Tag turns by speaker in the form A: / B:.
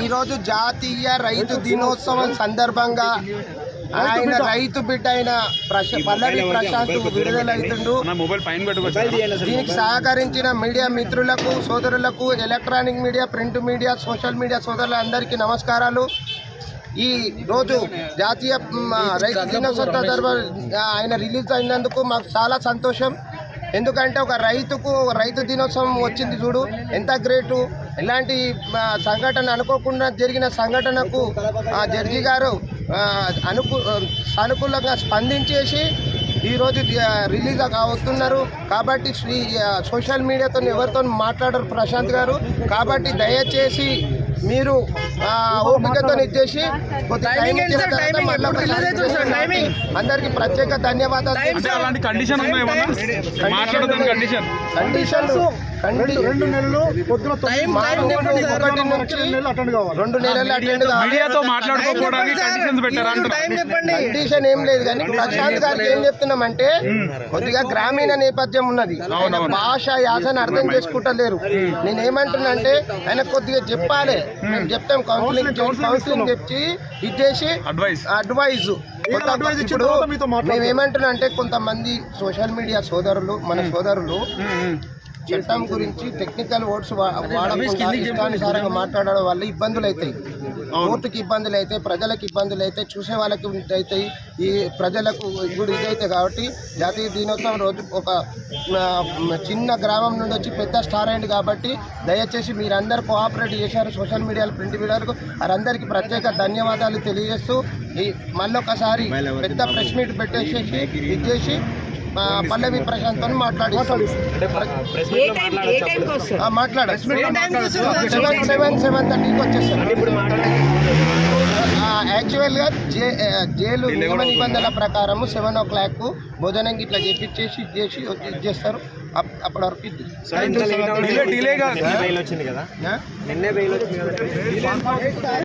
A: ఈరోజు జాతీయ రైతు దినోత్సవం సందర్భంగా ఆయన రైతు బిడ్డ అయిన పల్లవి ప్రశాంత్ విడుదలవుతుండు. దీనికి సహకరించిన మీడియా మిత్రులకు, సోదరులకు, electronic media, print media, social media సోదరులందరికీ నమస్కారాలు. ఈ రోజు జాతీయ రైతు దినోత్సవం సందర్భంగా ఆయన రిలీజ్ అయినందుకు మాకు చాలా సంతోషం. ఎందుకంటే ఒక రైతు దినోత్సవం వచ్చింది చూడు, ఎంత గ్రేటు. ఇలాంటి సంఘటన అనుకోకుండా జరిగిన సంఘటనకు జడ్జి గారు సానుకూలంగా స్పందించేసి ఈరోజు రిలీజ్ అవుతున్నారు. కాబట్టి సోషల్ మీడియాతో ఎవరితో మాట్లాడరు ప్రశాంత్ గారు. కాబట్టి దయచేసి మీరు ఓపికతో ఇచ్చేసి అందరికి ప్రత్యేక ధన్యవాదాలు. 2 నెలలు పొద్దున 2 నెలలు అటెండ్ కండిషన్ ఏం లేదు. కానీ ప్రశాంత్ గారికి ఏం చెప్తున్నామంటే కొద్దిగా గ్రామీణ నేపథ్యం ఉన్నది, భాష యాసను అర్థం చేసుకుంటలేరు. నేనేమంటున్నా అంటే ఆయన కొద్దిగా చెప్పాలి, మేము చెప్తాం కౌన్సిలింగ్ చెప్పి ఇచ్చేసి అడ్వైజ్. ఇప్పుడు మేమేమంటున్నా అంటే కొంతమంది సోషల్ మీడియా సోదరులు, మన సోదరులు చట్టం గురించి టెక్నికల్ వర్డ్స్ వాడకుండా ఇష్టానుసారంగా మాట్లాడడం వల్ల ఇబ్బందులు అవుతాయి. కోర్టుకి ఇబ్బందులు అవుతాయి, ప్రజలకు ఇబ్బందులు అవుతాయి, చూసే వాళ్ళకి అవుతాయి, ఈ ప్రజలకు ఇప్పుడు ఇదైతే. కాబట్టి జాతీయ దినోత్సవం రోజు ఒక చిన్న గ్రామం నుండి వచ్చి పెద్ద స్టార్ అయింది. కాబట్టి దయచేసి మీరందరూ కోఆపరేట్ చేశారు, సోషల్ మీడియాలో, ప్రింట్ మీడియాలకు. వారందరికీ ప్రత్యేక ధన్యవాదాలు తెలియజేస్తూ మళ్ళొకసారి పెద్ద ప్రెస్ మీట్ పెట్టేసేసి ఇచ్చేసి పల్లవి ప్రశాంత్ అని మాట్లాడారు. 7:30కి వచ్చేస్తారు. యాక్చువల్గా జైలు నియమ నిబంధనల ప్రకారము 7 o'clock భోజనం ఇట్లా చేపించేసి ఇచ్చేస్తారు. అప్పటి వరకు